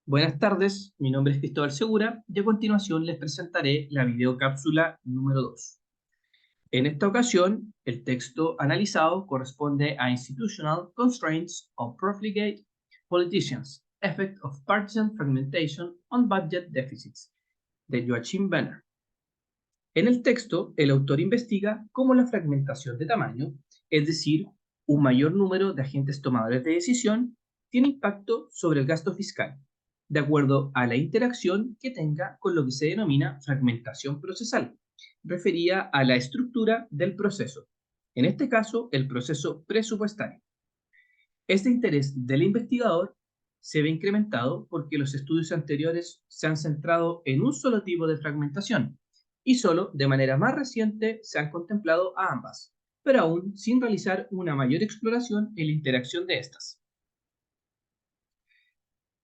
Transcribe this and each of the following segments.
Buenas tardes, mi nombre es Cristóbal Segura y a continuación les presentaré la videocápsula número 2. En esta ocasión, el texto analizado corresponde a Institutional Constraints of Profligate Politicians, Effect of Partisan Fragmentation on Budget Deficits, de Joachim Benner. En el texto, el autor investiga cómo la fragmentación de tamaño, es decir, un mayor número de agentes tomadores de decisión, tiene impacto sobre el gasto fiscal, de acuerdo a la interacción que tenga con lo que se denomina fragmentación procesal, referida a la estructura del proceso, en este caso, el proceso presupuestario. Este interés del investigador se ve incrementado porque los estudios anteriores se han centrado en un solo tipo de fragmentación y solo de manera más reciente se han contemplado a ambas, pero aún sin realizar una mayor exploración en la interacción de estas.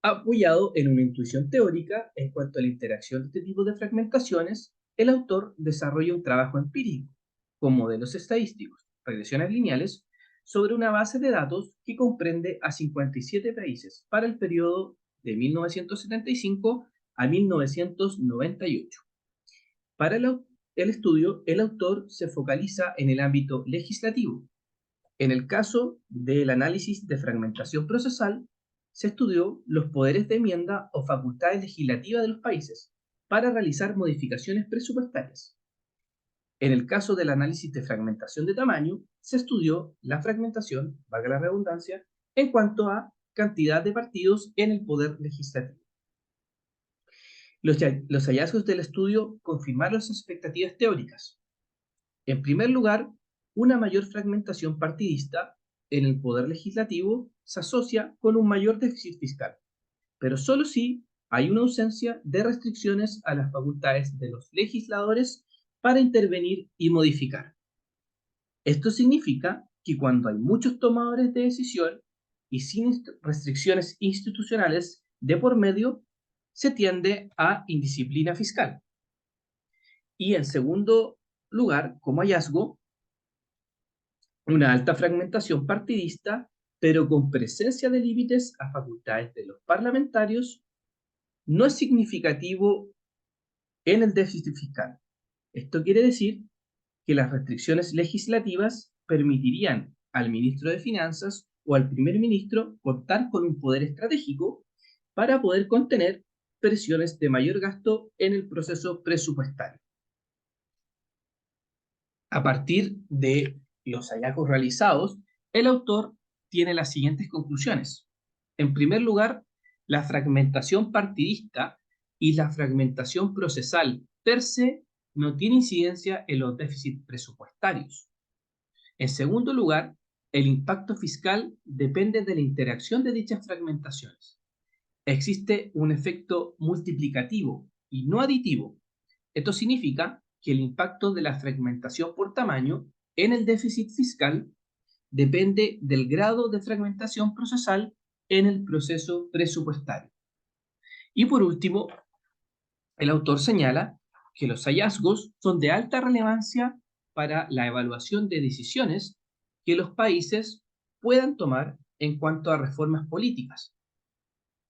Apoyado en una intuición teórica en cuanto a la interacción de este tipo de fragmentaciones, el autor desarrolla un trabajo empírico con modelos estadísticos, regresiones lineales, sobre una base de datos que comprende a 57 países para el periodo de 1975 a 1998. Para el estudio, el autor se focaliza en el ámbito legislativo. En el caso del análisis de fragmentación procesal, se estudió los poderes de enmienda o facultades legislativas de los países para realizar modificaciones presupuestarias. En el caso del análisis de fragmentación de tamaño, se estudió la fragmentación, valga la redundancia, en cuanto a cantidad de partidos en el poder legislativo. Los hallazgos del estudio confirmaron las expectativas teóricas. En primer lugar, una mayor fragmentación partidista en el poder legislativo se asocia con un mayor déficit fiscal, pero solo si hay una ausencia de restricciones a las facultades de los legisladores para intervenir y modificar. Esto significa que cuando hay muchos tomadores de decisión y sin restricciones institucionales de por medio, se tiende a indisciplina fiscal. Y en segundo lugar, como hallazgo, una alta fragmentación partidista, pero con presencia de límites a facultades de los parlamentarios, no es significativo en el déficit fiscal. Esto quiere decir que las restricciones legislativas permitirían al ministro de Finanzas o al primer ministro contar con un poder estratégico para poder contener presiones de mayor gasto en el proceso presupuestario. A partir de los hallazgos realizados, el autor tiene las siguientes conclusiones. En primer lugar, la fragmentación partidista y la fragmentación procesal per se no tiene incidencia en los déficits presupuestarios. En segundo lugar, el impacto fiscal depende de la interacción de dichas fragmentaciones. Existe un efecto multiplicativo y no aditivo. Esto significa que el impacto de la fragmentación por tamaño en el déficit fiscal depende del grado de fragmentación procesal en el proceso presupuestario. Y por último, el autor señala que los hallazgos son de alta relevancia para la evaluación de decisiones que los países puedan tomar en cuanto a reformas políticas,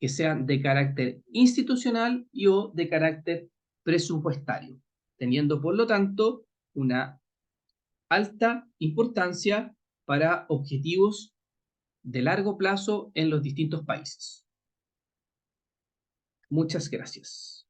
que sean de carácter institucional y o de carácter presupuestario, teniendo por lo tanto una alta importancia para objetivos de largo plazo en los distintos países. Muchas gracias.